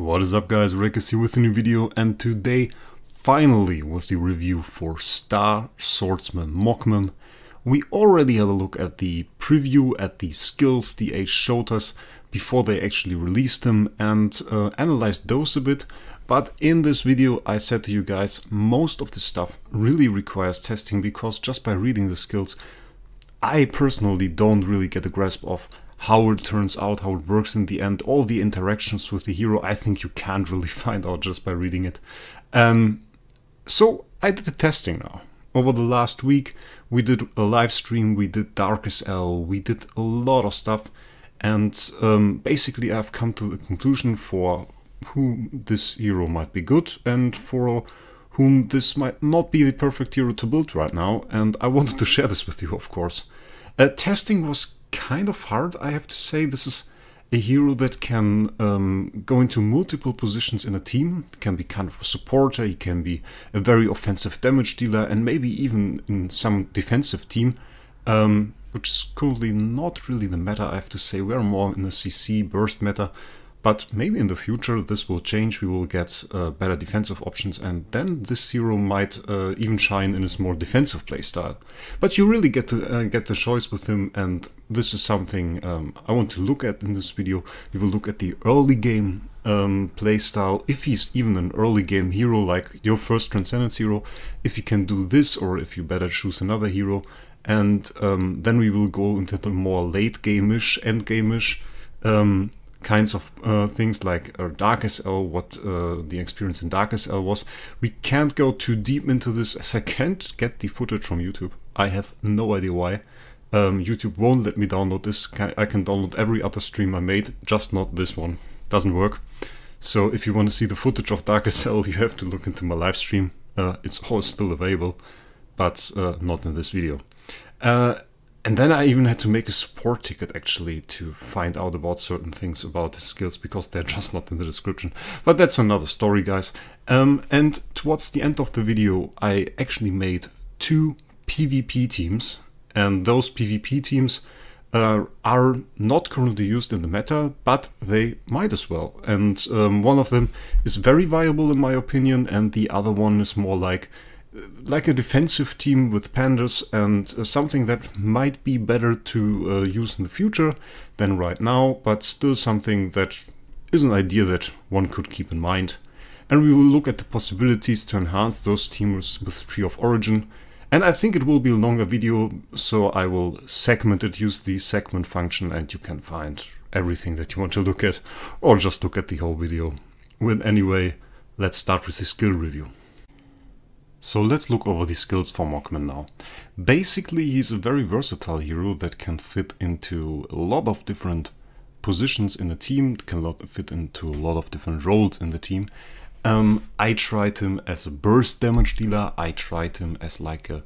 What is up guys, Rekus here with a new video, and today finally with the review for Star Swordsman Mockman. We already had a look at the preview, at the skills the age showed us before they actually released them, and analyzed those a bit. But in this video I said to you guys, most of the stuff really requires testing, because just by reading the skills I personally don't really get a grasp of how it turns out, how it works in the end. All the interactions with the hero, I think you can't really find out just by reading it. So I did the testing now. Over the last week we did a live stream, we did Dark SL, we did a lot of stuff, and basically I've come to the conclusion for whom this hero might be good and for whom this might not be the perfect hero to build right now, and I wanted to share this with you, of course. Testing was kind of hard, I have to say. This is a hero that can go into multiple positions in a team. It can be kind of a supporter, he can be a very offensive damage dealer, and maybe even in some defensive team, which is currently not really the meta, I have to say. We're more in the CC burst meta, but maybe in the future this will change. We will get better defensive options, and then this hero might even shine in his more defensive playstyle. But you really get to get the choice with him, and this is something I want to look at in this video. We will look at the early game playstyle, if he's even an early game hero like your first Transcendence hero, if you can do this or if you better choose another hero. And then we will go into the more late game-ish, end game-ish kinds of things like Dark SL, what the experience in Dark SL was. We can't go too deep into this as I can't get the footage from YouTube. I have no idea why. YouTube won't let me download this. I can download every other stream I made, just not this one. Doesn't work. So if you want to see the footage of Dark SL, you have to look into my live stream. It's all still available, but not in this video. And then I even had to make a support ticket actually to find out about certain things about his skills, because they're just not in the description. But that's another story, guys. And towards the end of the video I actually made 2 PvP teams, and those PvP teams are not currently used in the meta, but they might as well. And one of them is very viable in my opinion, and the other one is more like a defensive team with pandas, and something that might be better to use in the future than right now, but still something that is an idea that one could keep in mind. And we will look at the possibilities to enhance those teams with Tree of Origin. And I think it will be a longer video, so I will segment it, use the segment function, and you can find everything that you want to look at, or just look at the whole video. Well, anyway, let's start with the skill review. So let's look over the skills for Mockman now. Basically, he's a very versatile hero that can fit into a lot of different positions in a team, can fit into a lot of different roles in the team. I tried him as a burst damage dealer, I tried him as like a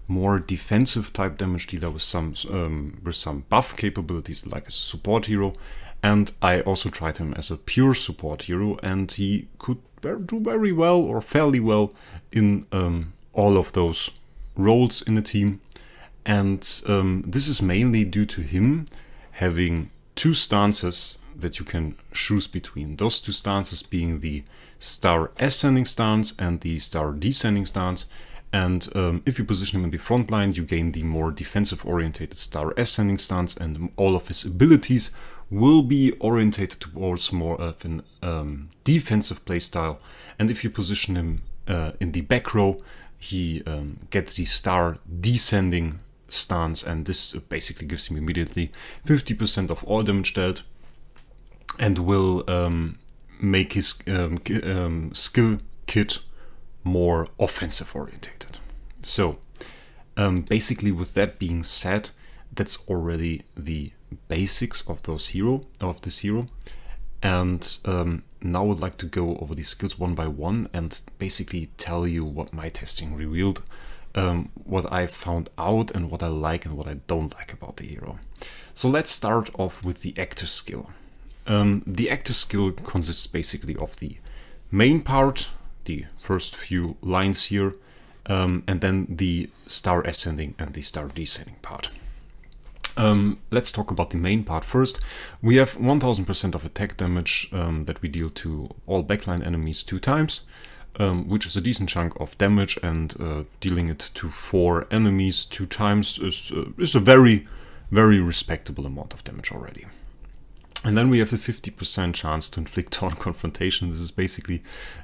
more defensive type damage dealer with some buff capabilities, like as a support hero. And I also tried him as a pure support hero, and he could do very well, or fairly well, in all of those roles in the team. And this is mainly due to him having 2 stances that you can choose between. Those 2 stances being the Star Ascending stance and the Star Descending stance. And if you position him in the front line, you gain the more defensive orientated Star Ascending stance, and all of his abilities will be orientated towards more of an defensive playstyle. And if you position him in the back row, he gets the Star Descending stance, and this basically gives him immediately 50% of all damage dealt, and will make his skill kit more offensive orientated. So basically, with that being said, that's already the basics of this hero. And now I would like to go over these skills one by one and basically tell you what my testing revealed, what I found out, and what I like and what I don't like about the hero. So let's start off with the active skill. The active skill consists basically of the main part, the first few lines here, and then the Star Ascending and the Star Descending part. Let's talk about the main part first. We have 1000% of attack damage that we deal to all backline enemies 2 times, which is a decent chunk of damage, and dealing it to 4 enemies 2 times is a very, very respectable amount of damage already. And then we have a 50% chance to inflict taunt confrontation. This is basically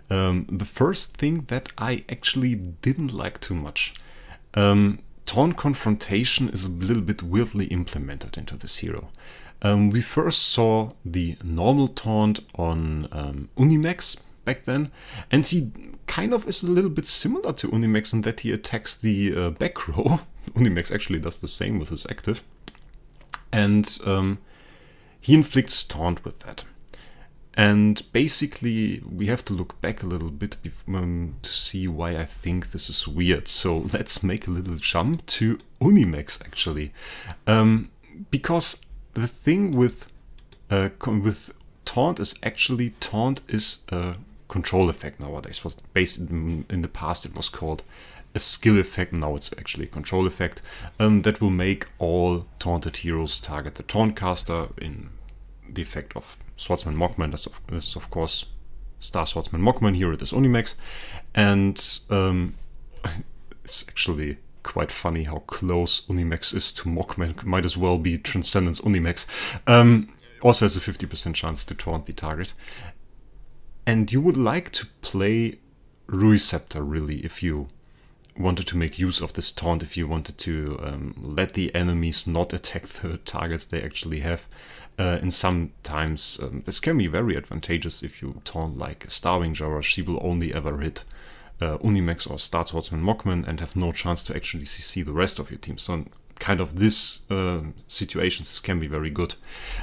the first thing that I actually didn't like too much. Taunt confrontation is a little bit weirdly implemented into this hero. We first saw the normal taunt on Unimax back then, and he kind of is a little bit similar to Unimax in that he attacks the back row. Unimax actually does the same with his active, and he inflicts taunt with that. And basically we have to look back a little bit to see why I think this is weird. So let's make a little jump to Unimax actually. Because the thing with taunt is actually, taunt is a control effect nowadays. Was based in the past it was called a skill effect, now it's actually a control effect that will make all taunted heroes target the taunt caster. In the effect of Swordsman Mockman, is of course Star Swordsman Mockman, here it is Unimax, and it's actually quite funny how close Unimax is to Mockman. Might as well be Transcendence Unimax. Also has a 50% chance to taunt the target. And you would like to play Receptor really if you wanted to make use of this taunt, if you wanted to let the enemies not attack the targets they actually have. And sometimes this can be very advantageous if you taunt like Starwing Jara. She will only ever hit Unimax or Star Swordsman Mockman and have no chance to actually CC the rest of your team. So in kind of this situations, this can be very good.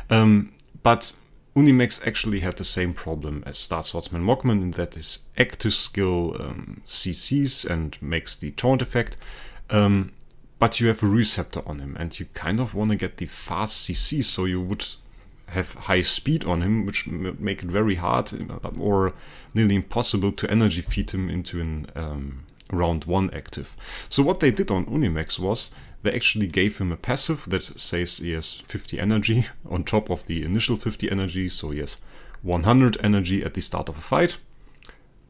But Unimax actually had the same problem as Star Swordsman Mockman in that his active skill CCs and makes the taunt effect. But you have a Receptor on him, and you kind of want to get the fast CC, so you would have high speed on him, which would make it very hard or nearly impossible to energy feed him into an round 1 active. So what they did on Unimax was they actually gave him a passive that says he has 50 energy on top of the initial 50 energy, so he has 100 energy at the start of a fight.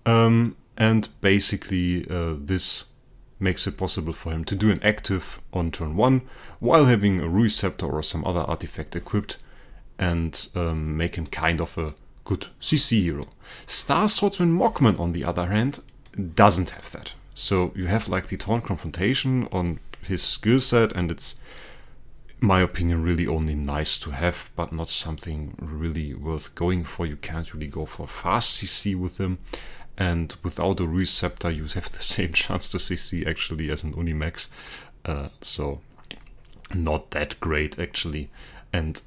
And basically this makes it possible for him to do an active on turn 1 while having a Receptor or some other artifact equipped, and make him kind of a good CC hero. Star Swordsman Mockman, on the other hand, doesn't have that. So you have like the taunt confrontation on his skill set, and it's, in my opinion, really only nice to have, but not something really worth going for. You can't really go for fast CC with him. And without a Receptor, you have the same chance to CC actually as an Unimax. So not that great actually. And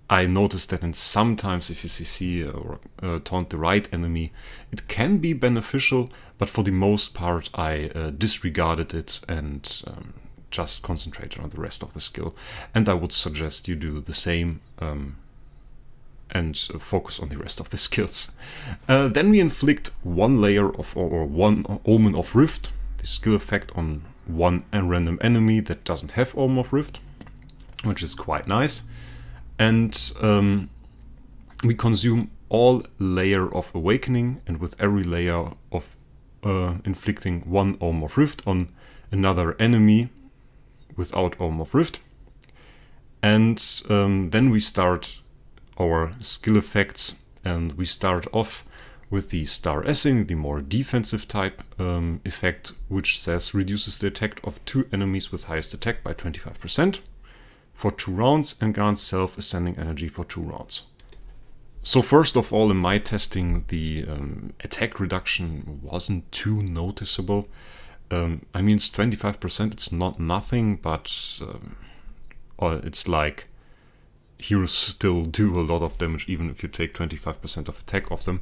I noticed that sometimes if you CC or taunt the right enemy, it can be beneficial, but for the most part I disregarded it and just concentrated on the rest of the skill. And I would suggest you do the same and focus on the rest of the skills. Then we inflict 1 layer of, or 1 Omen of Rift, the skill effect on 1 random enemy that doesn't have Omen of Rift, which is quite nice. And we consume all layer of Awakening, and with every layer of inflicting 1 Omen of Rift on another enemy without Omen of Rift. And then we start our skill effects, and we start off with the Star Essing, the more defensive type effect, which says reduces the attack of 2 enemies with highest attack by 25% for 2 rounds and grants self-ascending energy for 2 rounds. So first of all, in my testing, the attack reduction wasn't too noticeable. I mean, it's 25%, it's not nothing, but it's like heroes still do a lot of damage even if you take 25% of attack off them.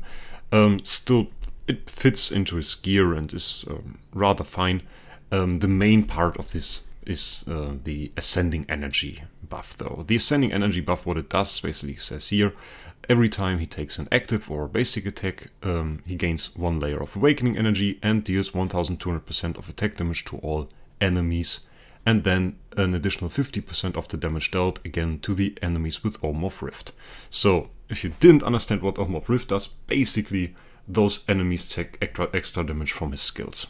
Still, it fits into his gear and is rather fine. The main part of this is the Ascending Energy buff though. The Ascending Energy buff, what it does, basically says here, every time he takes an active or basic attack, he gains 1 layer of Awakening Energy and deals 1200% of attack damage to all enemies and then an additional 50% of the damage dealt again to the enemies with Ohm of Rift. So if you didn't understand what Ohm of Rift does, basically those enemies take extra damage from his skills.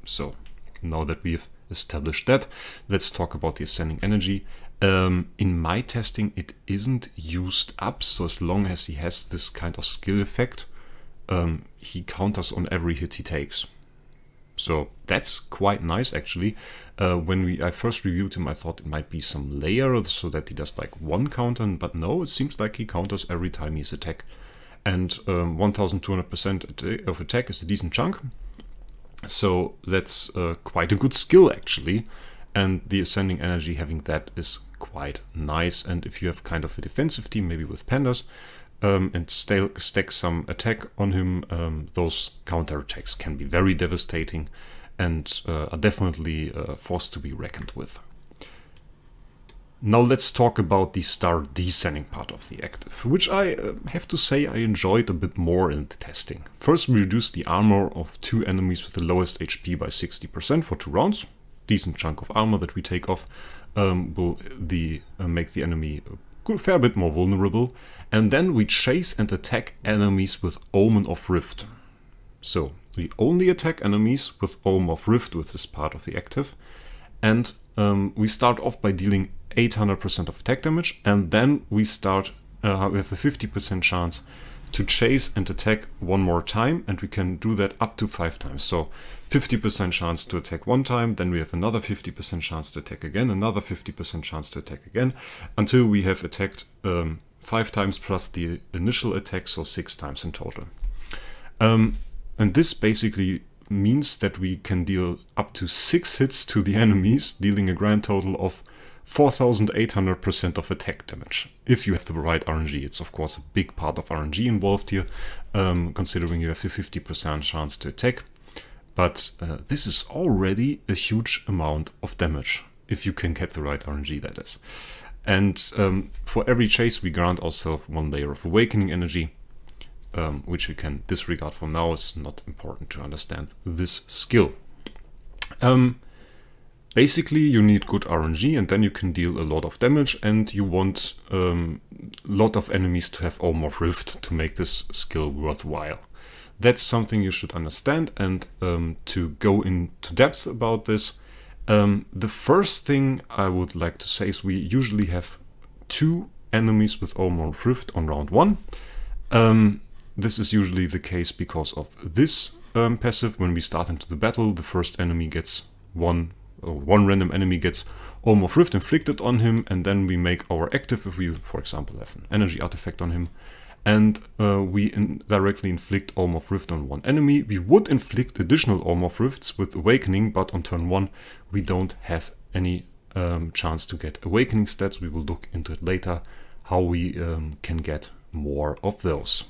So now that we've established that, let's talk about the Ascending Energy. In my testing, it isn't used up, so as long as he has this kind of skill effect, he counters on every hit he takes. So that's quite nice, actually. When I first reviewed him, I thought it might be some layer so that he does like one counter, but no, it seems like he counters every time he's attacked. And 1200% of attack is a decent chunk. So that's quite a good skill, actually. And the Ascending Energy having that is quite nice. And if you have kind of a defensive team, maybe with pandas, and stack some attack on him, those counterattacks can be very devastating and are definitely a force to be reckoned with. Now let's talk about the star descending part of the active, which I have to say I enjoyed a bit more in the testing. First, we reduced the armor of 2 enemies with the lowest HP by 60% for 2 rounds. Decent chunk of armor that we take off will make the enemy a fair bit more vulnerable. And then we chase and attack enemies with Omen of Rift. So we only attack enemies with Omen of Rift with this part of the active. And we start off by dealing 800% of attack damage, and then we have a 50% chance to chase and attack one more time, and we can do that up to 5 times. So 50% chance to attack one time, then we have another 50% chance to attack again, another 50% chance to attack again, until we have attacked 5 times plus the initial attack, so 6 times in total. And this basically means that we can deal up to 6 hits to the enemies, dealing a grand total of 4800% of attack damage. If you have the right RNG, it's of course a big part of RNG involved here, considering you have the 50% chance to attack. But this is already a huge amount of damage, if you can get the right RNG, that is. And for every chase we grant ourselves 1 layer of Awakening Energy, which we can disregard for now. It's not important to understand this skill. Basically, you need good RNG, and then you can deal a lot of damage, and you want a lot of enemies to have Omen of Rift to make this skill worthwhile. That's something you should understand, and to go into depth about this, the first thing I would like to say is we usually have 2 enemies with Omen of Rift on round 1. This is usually the case because of this passive. When we start into the battle, the first enemy gets one random enemy gets Omen of Rift inflicted on him, and then we make our active if we, for example, have an energy artifact on him, and we directly inflict Omen of Rift on 1 enemy. We would inflict additional Omen of Rifts with Awakening, but on turn 1 we don't have any chance to get Awakening stats. We will look into it later, how we can get more of those.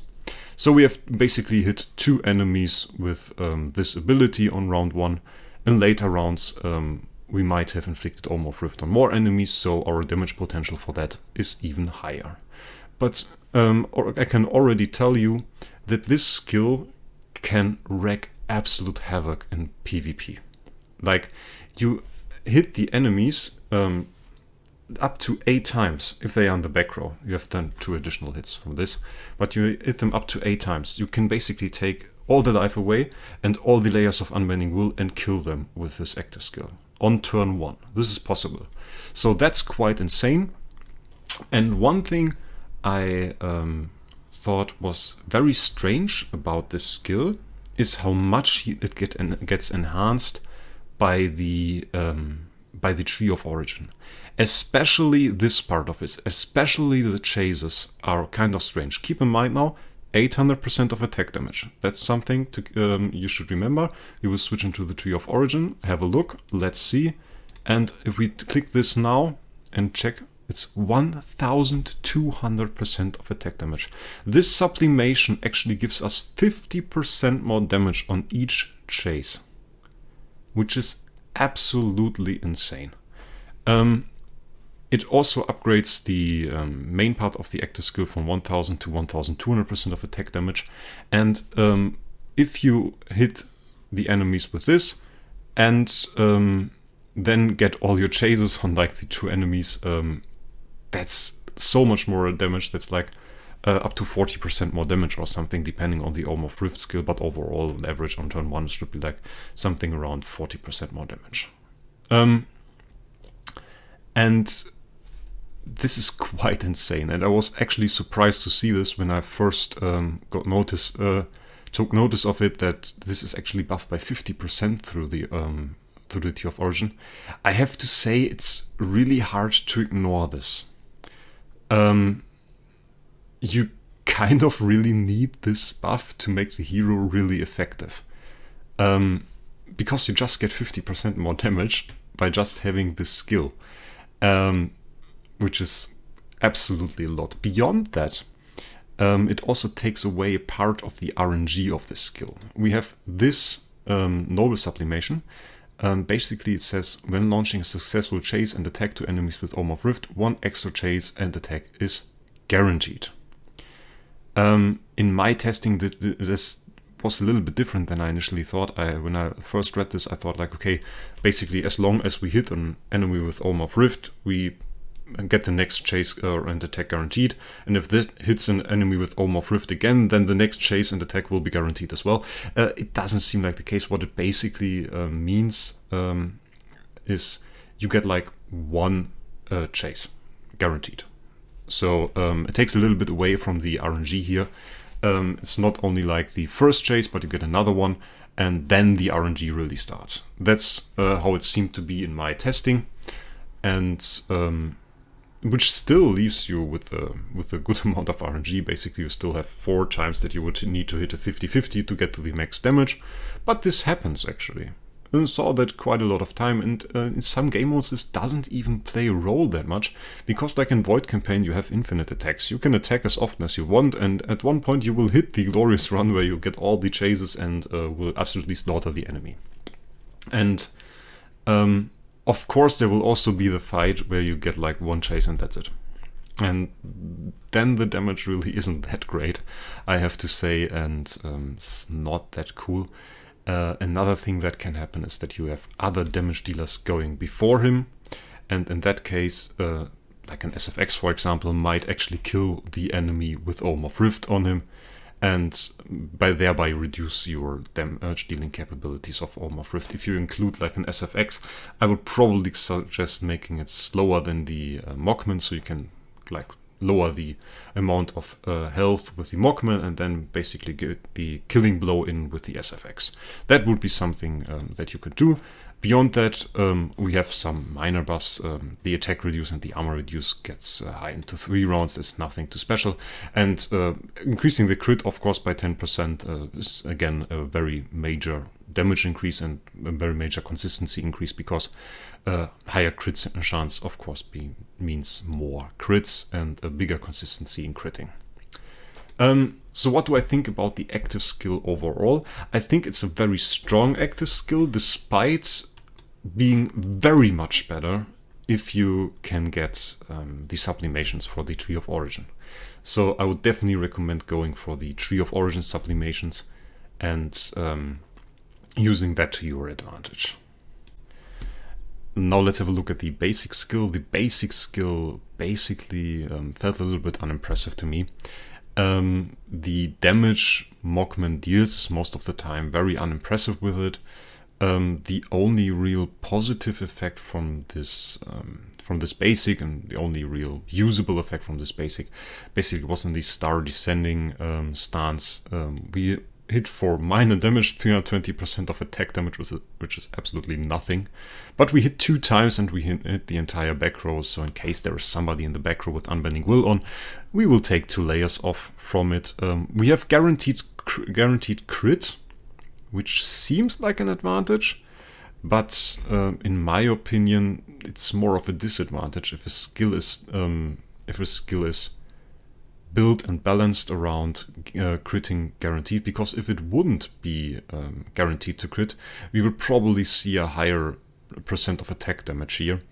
So we have basically hit 2 enemies with this ability on round 1. In later rounds, we might have inflicted Omen of Rift on more enemies, so our damage potential for that is even higher. But I can already tell you that this skill can wreak absolute havoc in PvP. Like, you hit the enemies up to 8 times if they are in the back row. You have done 2 additional hits from this, but you hit them up to 8 times. You can basically take all the life away and all the layers of Unbending Will and kill them with this active skill on turn 1. This is possible. So that's quite insane. And one thing I thought was very strange about this skill is how much it gets enhanced by the Tree of Origin. Especially this part of it, especially the chases are kind of strange. Keep in mind now, 800% of attack damage. That's something to you should remember. We will switch into the Tree of Origin, have a look, let's see. And if we click this now and check, it's 1200% of attack damage. This sublimation actually gives us 50% more damage on each chase, which is absolutely insane. It also upgrades the main part of the active skill from 1000 to 1200% of attack damage. And if you hit the enemies with this and then get all your chases on like the 2 enemies. That's so much more damage. That's like up to 40% more damage or something, depending on the FVoM of Rift skill, but overall on average on turn 1 should be like something around 40% more damage. And this is quite insane, and I was actually surprised to see this when I first took notice of it, that this is actually buffed by 50% through the Tree of Origin. I have to say it's really hard to ignore this. You kind of really need this buff to make the hero really effective. Because you just get 50% more damage by just having this skill. Which is absolutely a lot. Beyond that, it also takes away part of the RNG of the skill. We have this noble sublimation. Basically it says, when launching a successful chase and attack to enemies with FVoM of Rift, 1 extra chase and attack is guaranteed. In my testing, this was a little bit different than I initially thought. When I first read this, I thought like, okay, basically as long as we hit an enemy with FVoM of Rift, we get the next chase and attack guaranteed. And if this hits an enemy with FVoM of Rift again, then the next chase and attack will be guaranteed as well. It doesn't seem like the case. What it basically means is you get like 1 chase guaranteed. So it takes a little bit away from the RNG here. It's not only like the first chase, but you get another one, and then the RNG really starts. That's how it seemed to be in my testing, and which still leaves you with a good amount of RNG. Basically, you still have 4 times that you would need to hit a 50-50 to get to the max damage, but this happens actually. I saw that quite a lot of time, and in some game modes this doesn't even play a role that much, because like in Void Campaign you have infinite attacks. You can attack as often as you want, and at one point you will hit the glorious run where you get all the chases and will absolutely slaughter the enemy. And of course there will also be the fight where you get like 1 chase and that's it. And then the damage really isn't that great, I have to say, and it's not that cool. Another thing that can happen is that you have other damage dealers going before him, and in that case, like an SFX for example, might actually kill the enemy with FVoM of Rift on him, and thereby reduce your damage dealing capabilities of FVoM of Rift. If you include like an SFX, I would probably suggest making it slower than the Mockman, so you can like lower the amount of health with the Mockman and then basically get the killing blow in with the SFX. That would be something that you could do. Beyond that, we have some minor buffs. The attack reduce and the armor reduce gets high into 3 rounds. It's nothing too special. And increasing the crit, of course, by 10% is again a very major damage increase and a very major consistency increase, because higher crit chance, of course, means more crits and a bigger consistency in critting. So what do I think about the active skill overall? I think it's a very strong active skill, despite being very much better if you can get the sublimations for the Tree of Origin. So I would definitely recommend going for the Tree of Origin sublimations and using that to your advantage. Now let's have a look at the basic skill. The basic skill basically felt a little bit unimpressive to me. The damage Mockman deals is most of the time very unimpressive with it. The only real positive effect from this basic, and the only real usable effect from this basic, basically was in the star descending stance. We hit for minor damage 320% of attack damage, which is absolutely nothing. But we hit 2 times and we hit the entire back row, so in case there is somebody in the back row with Unbending Will on, we will take 2 layers off from it. We have guaranteed crit, which seems like an advantage, but in my opinion it's more of a disadvantage if a skill is built and balanced around critting guaranteed, because if it wouldn't be guaranteed to crit, we would probably see a higher % of attack damage here.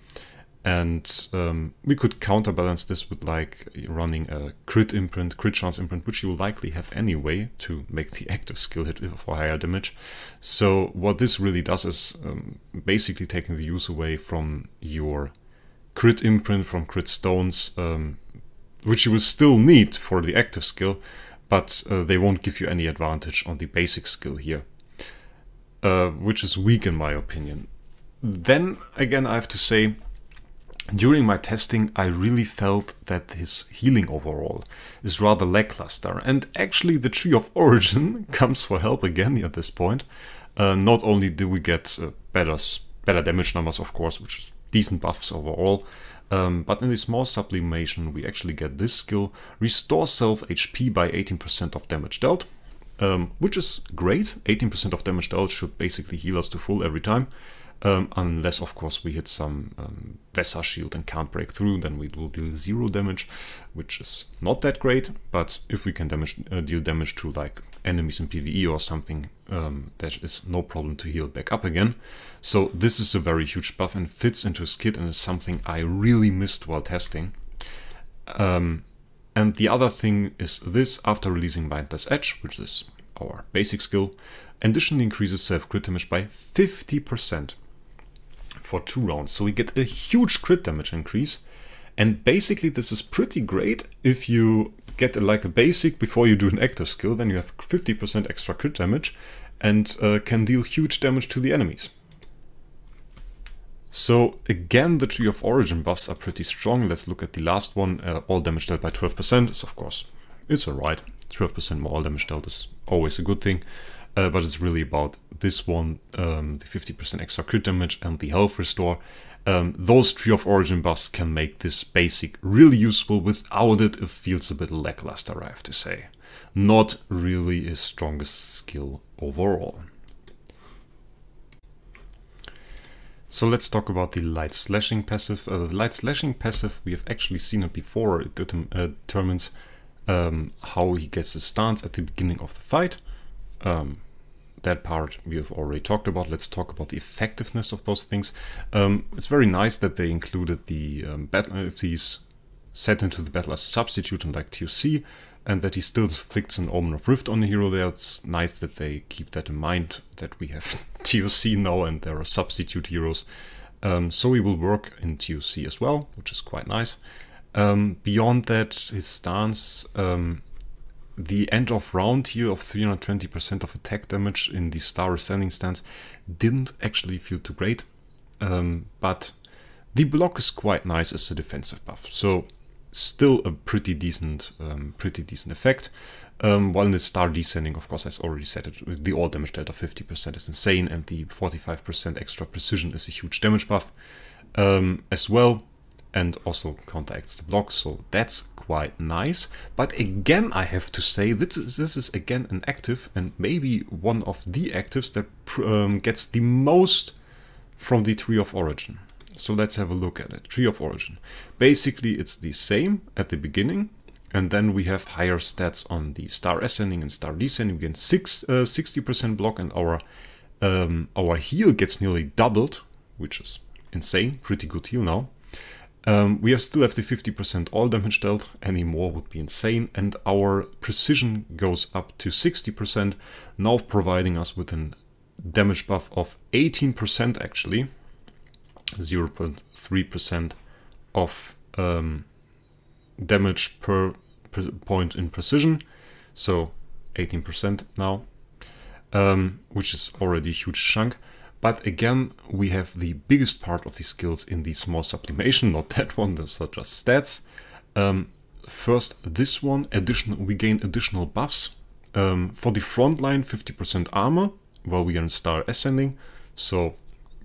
And we could counterbalance this with like running a crit imprint, crit chance imprint, which you will likely have anyway to make the active skill hit for higher damage. So what this really does is basically taking the use away from your crit imprint, from crit stones, which you will still need for the active skill, but they won't give you any advantage on the basic skill here, which is weak in my opinion. Then again, I have to say, during my testing, I really felt that his healing overall is rather lackluster. And actually the Tree of Origin comes for help again at this point. Not only do we get better damage numbers, of course, which is decent buffs overall, but in the small sublimation we actually get this skill, Restore Self HP by 18% of damage dealt, which is great. 18% of damage dealt should basically heal us to full every time. Unless, of course, we hit some Vesa shield and can't break through, then we will deal 0 damage, which is not that great. But if we can deal damage to like enemies in PvE or something, that is no problem to heal back up again. So this is a very huge buff and fits into his kit and is something I really missed while testing. And the other thing is this, after releasing Mindless Edge, which is our basic skill, additionally increases self-crit damage by 50%. For 2 rounds, so we get a huge crit damage increase, and basically this is pretty great. If you get like a basic before you do an active skill, then you have 50% extra crit damage and can deal huge damage to the enemies. So again, the Tree of Origin buffs are pretty strong. Let's look at the last one. All damage dealt by 12% is, of course, it's alright. 12% more all damage dealt is always a good thing. But it's really about this one, the 50% extra crit damage and the health restore. Those Tree of Origin buffs can make this basic really useful. Without it, it feels a bit lackluster, I have to say. Not really his strongest skill overall. So let's talk about the Light Slashing passive. The Light Slashing passive, we have actually seen it before. It determines how he gets his stance at the beginning of the fight. That part we have already talked about. Let's talk about the effectiveness of those things. It's very nice that they included the battle, if he's set into the battle as a substitute in like TOC, and that he still fixes an Omen of Rift on the hero there. It's nice that they keep that in mind, that we have TOC now and there are substitute heroes. So he will work in TOC as well, which is quite nice. Beyond that, his stance, the end of round here of 320% of attack damage in the Star Ascending stance didn't actually feel too great, but the block is quite nice as a defensive buff, so still a pretty decent effect. While in the Star Descending, of course, as already said, the all damage dealt of 50% is insane, and the 45% extra precision is a huge damage buff as well, and also counteracts the block, so that's quite nice. But again, I have to say, this is again an active, and maybe one of the actives that gets the most from the Tree of Origin. So let's have a look at it. Tree of Origin. Basically, it's the same at the beginning, and then we have higher stats on the Star Ascending and Star Descending. We get 60% block, and our heal gets nearly doubled, which is insane. Pretty good heal now. We still have the 50% all damage dealt, any more would be insane, and our precision goes up to 60%, now providing us with a damage buff of 18% actually, 0.3% of damage per point in precision, so 18% now, which is already a huge chunk. But again, we have the biggest part of the skills in the small sublimation, not that one, those are just stats. First, this one, we gain additional buffs. For the front line, 50% armor, while we are in Star Ascending, so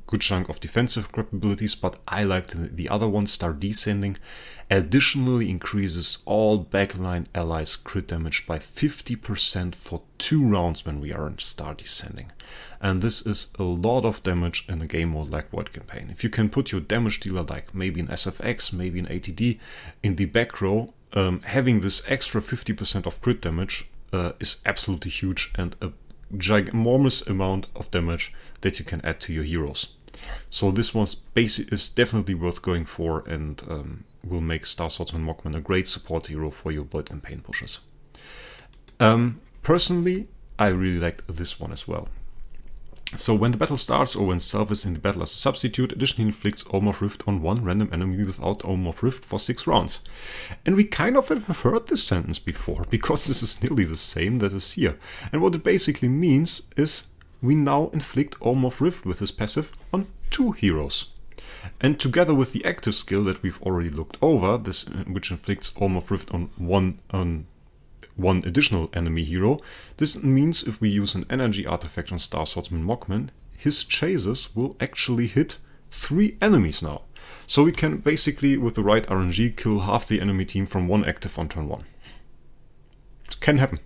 good chunk of defensive capabilities, but I liked the other one, Star Descending. Additionally increases all backline allies crit damage by 50% for 2 rounds when we are in Star Descending. And this is a lot of damage in a game mode like Void Campaign. If you can put your damage dealer, like maybe an SFX, maybe an ATD, in the back row, having this extra 50% of crit damage is absolutely huge and a ginormous amount of damage that you can add to your heroes. So this one's is definitely worth going for, and will make Star Swordsman Mockman a great support hero for your Void campaign pushes. Personally, I really liked this one as well. So when the battle starts or when Self is in the battle as a substitute, additionally inflicts Ohm of Rift on one random enemy without Ohm of Rift for 6 rounds. And we kind of have heard this sentence before, because this is nearly the same that is here. And what it basically means is we now inflict Ohm of Rift with this passive on 2 heroes. And together with the active skill that we've already looked over, this which inflicts Ohm of Rift on one additional enemy hero, this means if we use an energy artifact on Star Swordsman Mockman, his chases will actually hit 3 enemies now. So we can basically, with the right RNG, kill half the enemy team from 1 active on turn 1. It can happen.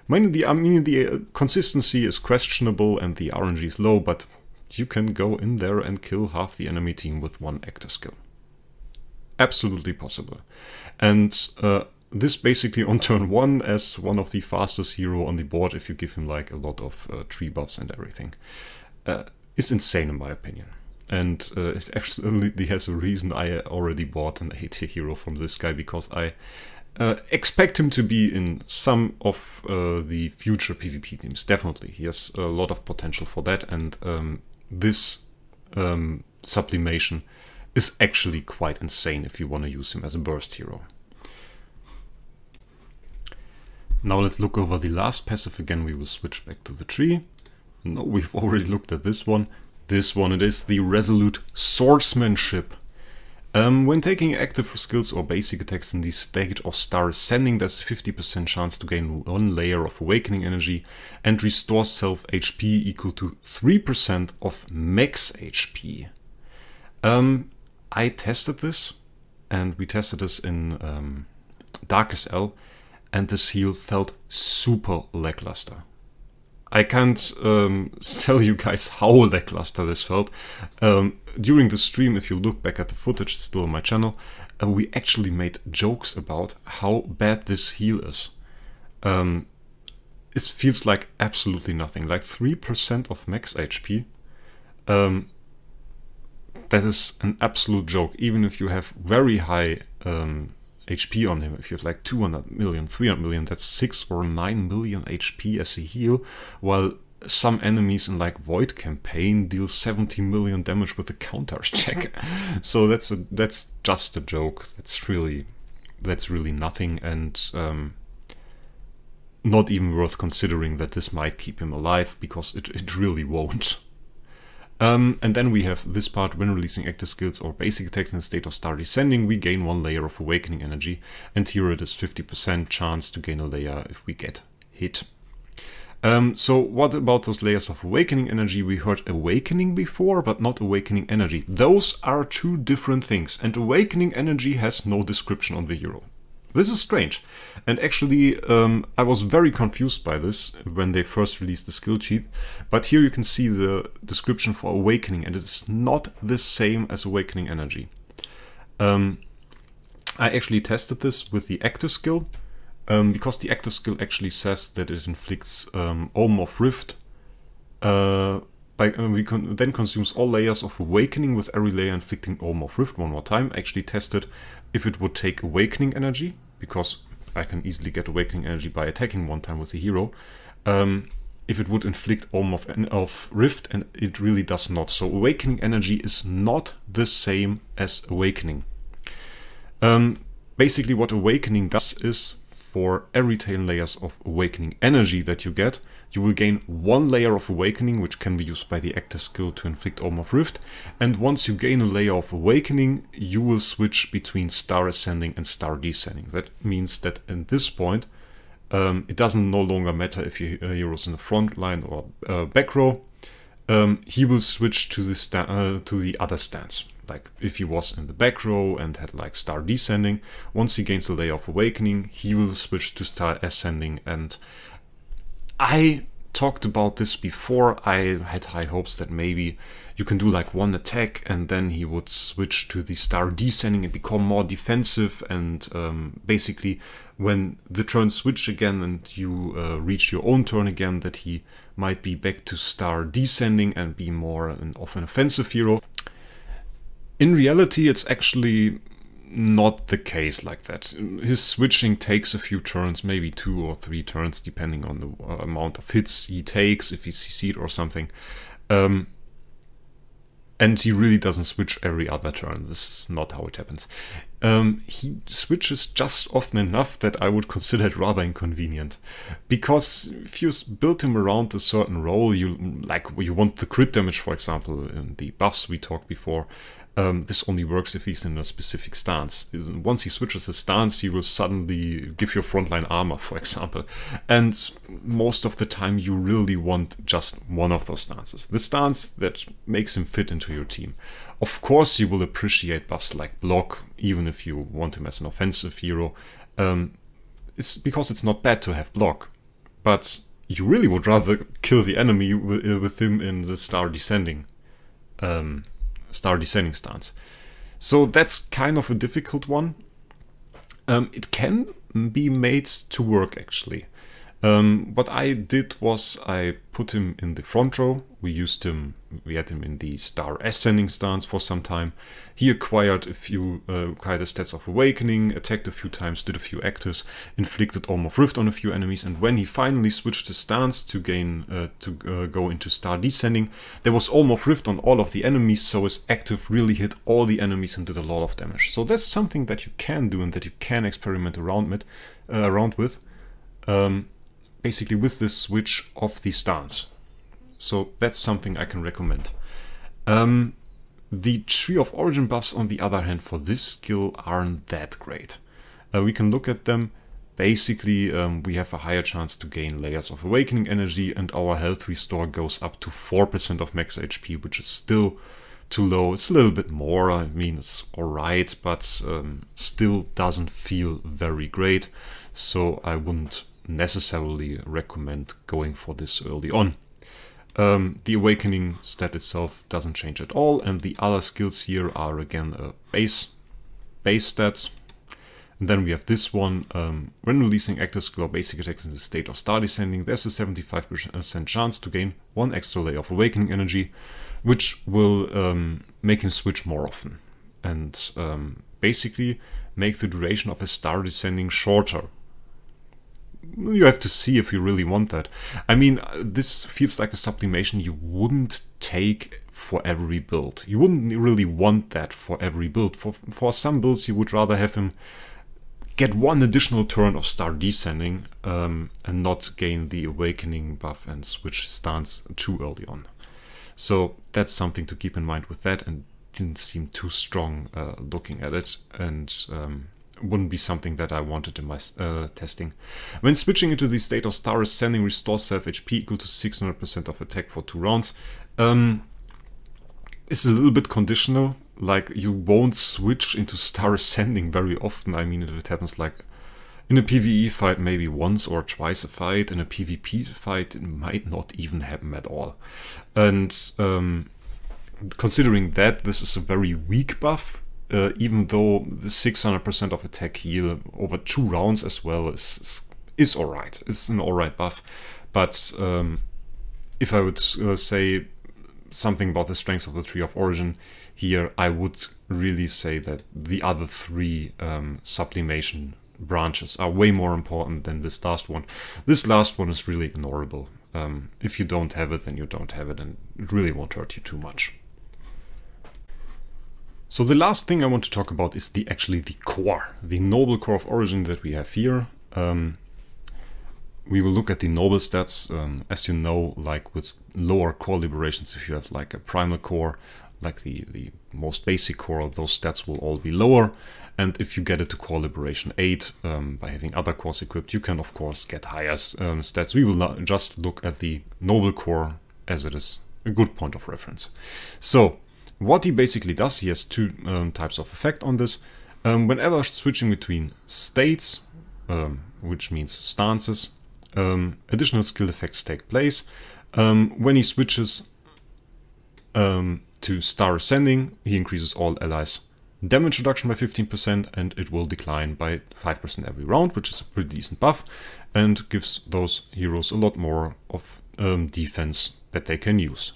I mean, the consistency is questionable and the RNG is low, but you can go in there and kill half the enemy team with 1 active skill. Absolutely possible. And this basically on turn 1 as one of the fastest hero on the board, if you give him like a lot of tree buffs and everything, is insane in my opinion. And it absolutely has a reason I already bought an A-tier hero from this guy, because I expect him to be in some of the future PvP teams. Definitely, he has a lot of potential for that, and this sublimation is actually quite insane if you want to use him as a burst hero. Now let's look over the last passive again. We will switch back to the tree. No, we've already looked at this one. This one, it is the Resolute Swordsmanship. When taking active skills or basic attacks in the state of Star Ascending, there's a 50% chance to gain 1 layer of awakening energy and restore self HP equal to 3% of max HP. I tested this, and we tested this in Darkest L, and this heal felt super lackluster. I can't tell you guys how lackluster this felt. During the stream, if you look back at the footage, it's still on my channel, we actually made jokes about how bad this heal is. It feels like absolutely nothing, like 3% of max HP. That is an absolute joke, even if you have very high HP on him. If you have like 200 million, 300 million, that's 6 or 9 million HP as a heal, while some enemies in like Void campaign deal 70 million damage with a counter check. So that's just a joke. That's really nothing, and not even worth considering that this might keep him alive, because it really won't. And then we have this part: when releasing active skills or basic attacks in the state of Star Descending, we gain 1 layer of awakening energy, and here it is 50% chance to gain a layer if we get hit. So what about those layers of awakening energy? We heard awakening before, but not awakening energy. Those are 2 different things, and awakening energy has no description on the hero. This is strange, and actually I was very confused by this when they first released the skill sheet, but here you can see the description for awakening, and it's not the same as awakening energy. I actually tested this with the active skill, because the active skill actually says that it inflicts Ohm of Rift, then consumes all layers of awakening, with every layer inflicting Ohm of Rift 1 more time. I actually tested if it would take awakening energy, because I can easily get awakening energy by attacking 1 time with the hero. If it would inflict Ohm of Rift, and it really does not. So awakening energy is not the same as awakening. Basically what awakening does is, for every 10 layers of awakening energy that you get, you will gain 1 layer of awakening, which can be used by the active skill to inflict Ohm of Rift. And once you gain a layer of awakening, you will switch between Star Ascending and Star Descending. That means that at this point, it doesn't no longer matter if your hero is in the front line or back row. He will switch to the other stance. Like if he was in the back row and had like Star Descending, once he gains a layer of awakening, he will switch to Star Ascending. And I talked about this before, I had high hopes that maybe you can do like one attack and then he would switch to the star descending and become more defensive, and basically when the turns switch again and you reach your own turn again, that he might be back to star descending and be more of an offensive hero. In reality, it's actually not the case like that. His switching takes a few turns, maybe 2 or 3 turns, depending on the amount of hits he takes, if he's CC'd or something. And he really doesn't switch every other turn. This is not how it happens. He switches just often enough that I would consider it rather inconvenient. Because if you build him around a certain role, you want the crit damage, for example, in the buffs we talked before. This only works if he's in a specific stance. Once he switches his stance, he will suddenly give you frontline armor, for example. And most of the time you really want just one of those stances. The stance that makes him fit into your team. Of course you will appreciate buffs like block, even if you want him as an offensive hero. It's because it's not bad to have block. But you really would rather kill the enemy with him in the star descending stance. So that's kind of a difficult one. It can be made to work actually. What I did was I put him in the front row. We had him in the star ascending stance for some time. He acquired the stats of awakening, attacked a few times, did a few actives, inflicted Orm of Rift on a few enemies, and when he finally switched his stance to go into star descending, there was Orm of Rift on all of the enemies, so his active really hit all the enemies and did a lot of damage. So that's something that you can do and that you can experiment around with. Basically with this switch of the stance. So that's something I can recommend. The Tree of Origin buffs, on the other hand, for this skill aren't that great. We can look at them. Basically, we have a higher chance to gain layers of awakening energy, and our health restore goes up to 4% of max HP, which is still too low. It's a little bit more, I mean, it's alright, but still doesn't feel very great. So I wouldn't necessarily recommend going for this early on. The awakening stat itself doesn't change at all, and the other skills here are again base stats. And then we have this one, when releasing active skill or basic attacks in the state of star descending, there's a 75% chance to gain 1 extra layer of awakening energy, which will make him switch more often, and basically make the duration of his star descending shorter. You have to see if you really want that. I mean, this feels like a sublimation you wouldn't take for every build. You wouldn't really want that for every build. For some builds you would rather have him get 1 additional turn of star descending and not gain the awakening buff and switch stance too early on. So that's something to keep in mind with that, and didn't seem too strong looking at it, and wouldn't be something that I wanted in my testing. When switching into the state of star ascending, restores self HP equal to 600% of attack for 2 rounds. It's a little bit conditional. Like, you won't switch into star ascending very often. I mean, if it happens like in a PvE fight maybe once or twice a fight, in a PvP fight it might not even happen at all. And considering that this is a very weak buff, even though the 600% of attack heal over 2 rounds as well is alright. It's an alright buff. But if I would say something about the strengths of the Tree of Origin here, I would really say that the other 3 sublimation branches are way more important than this last one. This last one is really ignorable. If you don't have it, then you don't have it, and it really won't hurt you too much. So the last thing I want to talk about is actually the core, the noble core of origin that we have here. We will look at the noble stats. As you know, like with lower core liberations, if you have like a primal core, like the most basic core, those stats will all be lower. And if you get it to core liberation 8 by having other cores equipped, you can of course get higher stats. We will just look at the noble core as it is a good point of reference. So what he basically does, he has 2 types of effect on this. Whenever switching between states, which means stances, additional skill effects take place. When he switches to Star Ascending, he increases all allies' damage reduction by 15%, and it will decline by 5% every round, which is a pretty decent buff, and gives those heroes a lot more of defense that they can use.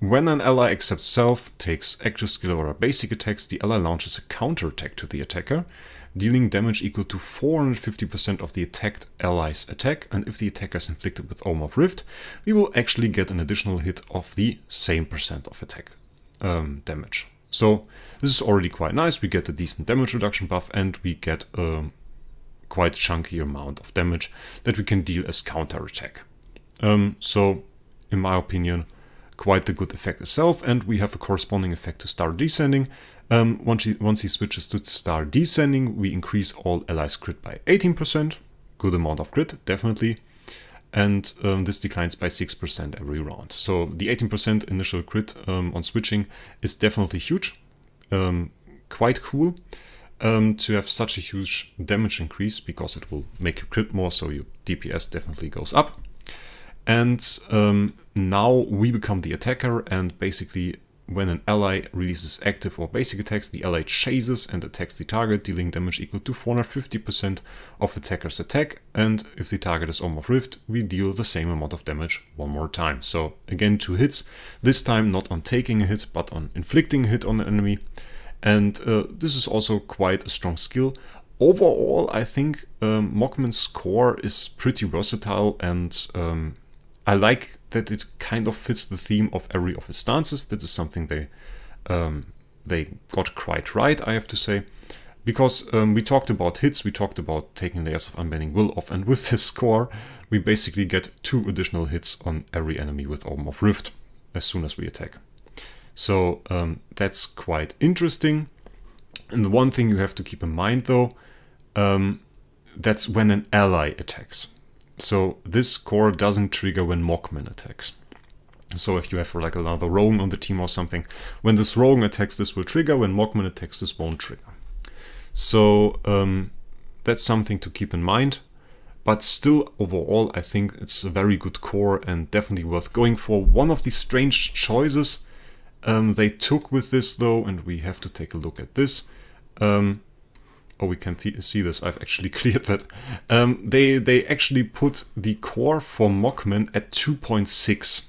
When an ally accepts self, takes active skill or basic attacks, the ally launches a counter attack to the attacker, dealing damage equal to 450% of the attacked ally's attack, and if the attacker is inflicted with Ohm of Rift, we will actually get an additional hit of the same percent of attack damage. So this is already quite nice. We get a decent damage reduction buff, and we get a quite chunky amount of damage that we can deal as counter attack. So in my opinion, quite the good effect itself, and we have a corresponding effect to Star Descending. Once he switches to Star Descending, we increase all allies crit by 18%, good amount of crit, definitely, and this declines by 6% every round. So the 18% initial crit on switching is definitely huge, quite cool to have such a huge damage increase, because it will make you crit more, so your DPS definitely goes up. And now we become the attacker, and basically when an ally releases active or basic attacks, the ally chases and attacks the target, dealing damage equal to 450% of attacker's attack, and if the target is Ohm of Rift, we deal the same amount of damage one more time. So again, 2 hits, this time not on taking a hit, but on inflicting a hit on the enemy. And this is also quite a strong skill. Overall, I think Mockman's core is pretty versatile, and I like that it kind of fits the theme of every of his stances. That is something they got quite right, I have to say. Because we talked about hits, we talked about taking Layers of Unbending Will off, and with his core, we basically get 2 additional hits on every enemy with Ohm of Rift as soon as we attack. So that's quite interesting. And the one thing you have to keep in mind though, that's when an ally attacks. So this core doesn't trigger when Mockman attacks. So if you have like another rogue on the team or something, when this rogue attacks, this will trigger. When Mockman attacks, this won't trigger. So that's something to keep in mind. But still, overall, I think it's a very good core and definitely worth going for. One of the strange choices they took with this though, and we have to take a look at this. Oh, we can see this. I've actually cleared that. They actually put the core for Mockman at 2.6.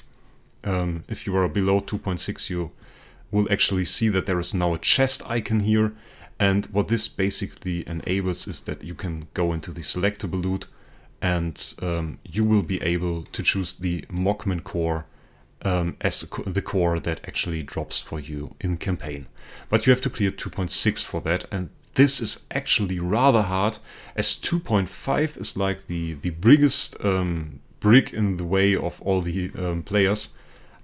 If you are below 2.6, you will actually see that there is now a chest icon here. And what this basically enables is that you can go into the selectable loot, and you will be able to choose the Mockman core as the core that actually drops for you in campaign. But you have to clear 2.6 for that, and this is actually rather hard, as 2.5 is like the biggest brick in the way of all the players.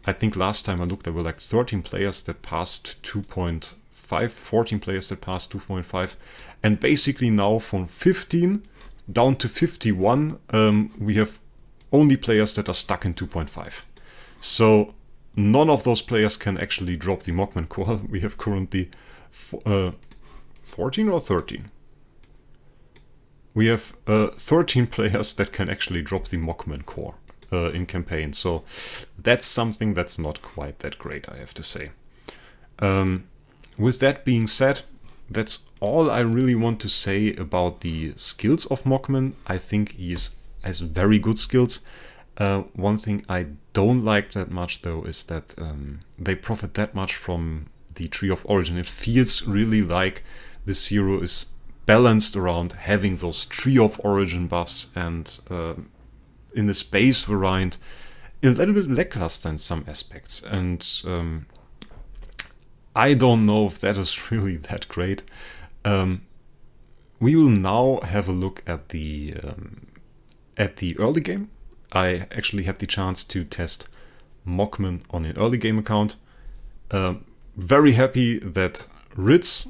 I think last time I looked, there were like 13 players that passed 2.5, 14 players that passed 2.5, and basically now from 15 down to 51, we have only players that are stuck in 2.5. So none of those players can actually drop the Mockman core. We have currently 14 or 13? We have 13 players that can actually drop the Mockman core in campaign. So that's something that's not quite that great, I have to say. With that being said, that's all I really want to say about the skills of Mockman. I think he has very good skills. One thing I don't like that much though is that they profit that much from the Tree of Origin. It feels really like this hero is balanced around having those Tree of Origin buffs, and in the space variant a little bit lackluster in some aspects, and I don't know if that is really that great. We will now have a look at the early game. I actually had the chance to test Mockman on an early game account. Very happy that Ritz,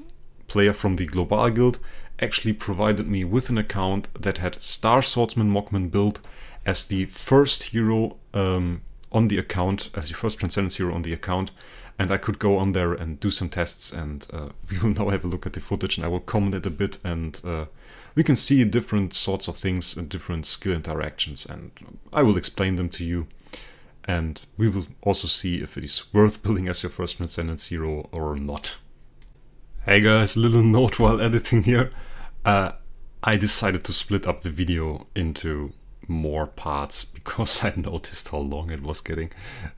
player from the Global Guild, actually provided me with an account that had Star Swordsman Mockman build as the first hero on the account, as the first Transcendence hero on the account, and I could go on there and do some tests, and we will now have a look at the footage, and I will comment it a bit and we can see different sorts of things and different skill interactions, and I will explain them to you. And we will also see if it is worth building as your first Transcendence hero or not. Hey guys, little note while editing here. I decided to split up the video into more parts because I noticed how long it was getting,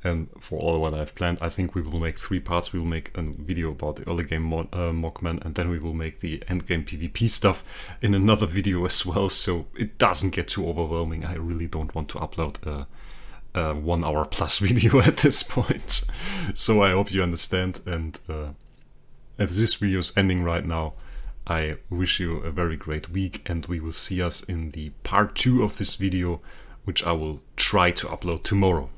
and for all what I've planned, I think we will make 3 parts. We will make a video about the early game Mockman, and then we will make the end game PvP stuff in another video as well, so it doesn't get too overwhelming. I really don't want to upload a 1 hour plus video at this point, so I hope you understand. And as this video is ending right now, I wish you a very great week, and we will see us in the part 2 of this video, which I will try to upload tomorrow.